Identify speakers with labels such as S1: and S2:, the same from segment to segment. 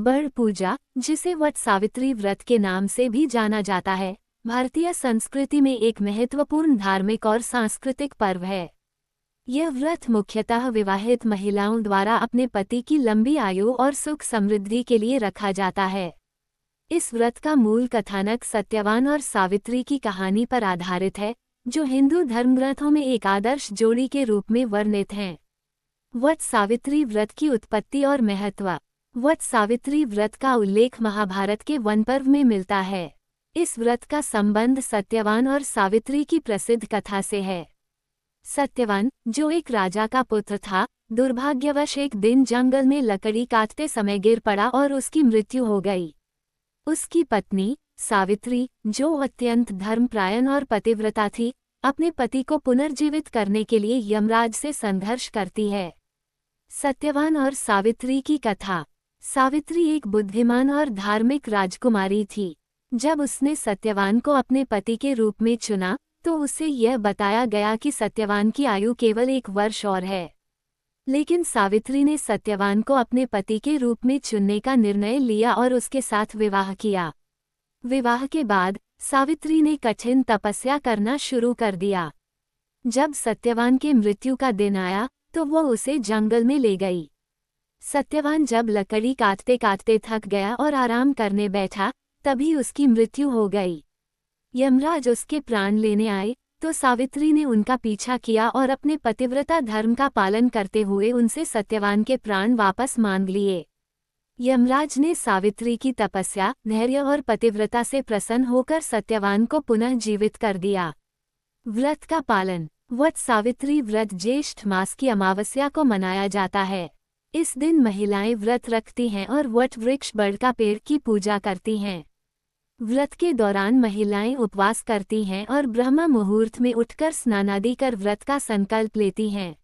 S1: बड़ पूजा, जिसे वट सावित्री व्रत के नाम से भी जाना जाता है, भारतीय संस्कृति में एक महत्वपूर्ण धार्मिक और सांस्कृतिक पर्व है। यह व्रत मुख्यतः विवाहित महिलाओं द्वारा अपने पति की लंबी आयु और सुख समृद्धि के लिए रखा जाता है। इस व्रत का मूल कथानक सत्यवान और सावित्री की कहानी पर आधारित है, जो हिंदू धर्मग्रंथों में एक आदर्श जोड़ी के रूप में वर्णित हैं। वट सावित्री व्रत की उत्पत्ति और महत्व। वट सावित्री व्रत का उल्लेख महाभारत के वन पर्व में मिलता है। इस व्रत का संबंध सत्यवान और सावित्री की प्रसिद्ध कथा से है। सत्यवान, जो एक राजा का पुत्र था, दुर्भाग्यवश एक दिन जंगल में लकड़ी काटते समय गिर पड़ा और उसकी मृत्यु हो गई। उसकी पत्नी सावित्री, जो अत्यंत धर्मपरायण और पतिव्रता थी, अपने पति को पुनर्जीवित करने के लिए यमराज से संघर्ष करती है। सत्यवान और सावित्री की कथा। सावित्री एक बुद्धिमान और धार्मिक राजकुमारी थी। जब उसने सत्यवान को अपने पति के रूप में चुना, तो उसे यह बताया गया कि सत्यवान की आयु केवल 1 वर्ष और है। लेकिन सावित्री ने सत्यवान को अपने पति के रूप में चुनने का निर्णय लिया और उसके साथ विवाह किया। विवाह के बाद सावित्री ने कठिन तपस्या करना शुरू कर दिया। जब सत्यवान के मृत्यु का दिन आया, तो वो उसे जंगल में ले गई। सत्यवान जब लकड़ी काटते काटते थक गया और आराम करने बैठा, तभी उसकी मृत्यु हो गई। यमराज उसके प्राण लेने आए, तो सावित्री ने उनका पीछा किया और अपने पतिव्रता धर्म का पालन करते हुए उनसे सत्यवान के प्राण वापस मांग लिए। यमराज ने सावित्री की तपस्या, धैर्य और पतिव्रता से प्रसन्न होकर सत्यवान को पुनः जीवित कर दिया। व्रत का पालन। वट सावित्री व्रत ज्येष्ठ मास की अमावस्या को मनाया जाता है। इस दिन महिलाएं व्रत रखती हैं और वट वृक्ष बड़ का पेड़ की पूजा करती हैं। व्रत के दौरान महिलाएं उपवास करती हैं और ब्रह्म मुहूर्त में उठकर स्नानादि कर व्रत का संकल्प लेती हैं।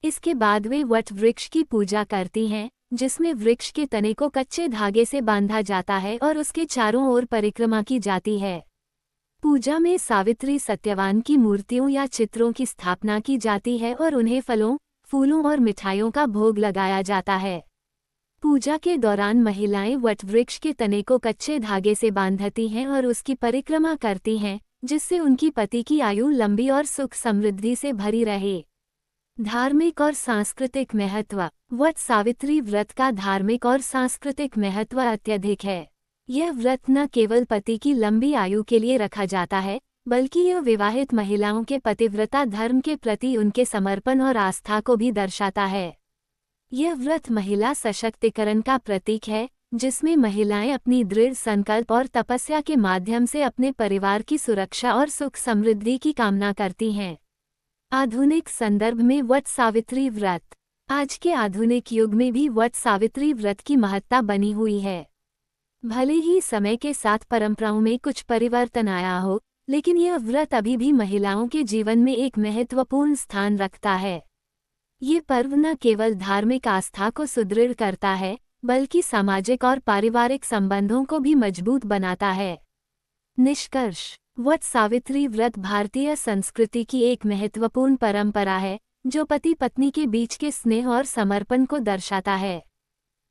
S1: इसके बाद वे वट वृक्ष की पूजा करती हैं, जिसमें वृक्ष के तने को कच्चे धागे से बांधा जाता है और उसके चारों ओर परिक्रमा की जाती है। पूजा में सावित्री सत्यवान की मूर्तियों या चित्रों की स्थापना की जाती है और उन्हें फलों, फूलों और मिठाइयों का भोग लगाया जाता है। पूजा के दौरान महिलाएं वट वृक्ष के तने को कच्चे धागे से बांधती हैं और उसकी परिक्रमा करती हैं, जिससे उनकी पति की आयु लंबी और सुख समृद्धि से भरी रहे। धार्मिक और सांस्कृतिक महत्व। वट सावित्री व्रत का धार्मिक और सांस्कृतिक महत्व अत्यधिक है। यह व्रत न केवल पति की लंबी आयु के लिए रखा जाता है, बल्कि यह विवाहित महिलाओं के पतिव्रता धर्म के प्रति उनके समर्पण और आस्था को भी दर्शाता है। यह व्रत महिला सशक्तिकरण का प्रतीक है, जिसमें महिलाएं अपनी दृढ़ संकल्प और तपस्या के माध्यम से अपने परिवार की सुरक्षा और सुख समृद्धि की कामना करती हैं। आधुनिक संदर्भ में वट सावित्री व्रत। आज के आधुनिक युग में भी वट सावित्री व्रत की महत्ता बनी हुई है। भले ही समय के साथ परंपराओं में कुछ परिवर्तन आया हो, लेकिन यह व्रत अभी भी महिलाओं के जीवन में एक महत्वपूर्ण स्थान रखता है। ये पर्व न केवल धार्मिक आस्था को सुदृढ़ करता है, बल्कि सामाजिक और पारिवारिक संबंधों को भी मजबूत बनाता है। निष्कर्ष। वट सावित्री व्रत भारतीय संस्कृति की एक महत्वपूर्ण परंपरा है, जो पति पत्नी के बीच के स्नेह और समर्पण को दर्शाता है।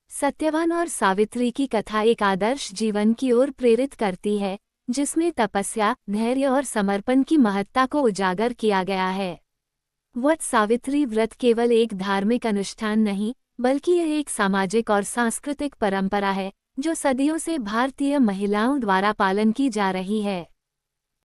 S1: सत्यवान और सावित्री की कथा एक आदर्श जीवन की ओर प्रेरित करती है, जिसमें तपस्या, धैर्य और समर्पण की महत्ता को उजागर किया गया है। वट सावित्री व्रत केवल एक धार्मिक अनुष्ठान नहीं, बल्कि यह एक सामाजिक और सांस्कृतिक परंपरा है, जो सदियों से भारतीय महिलाओं द्वारा पालन की जा रही है।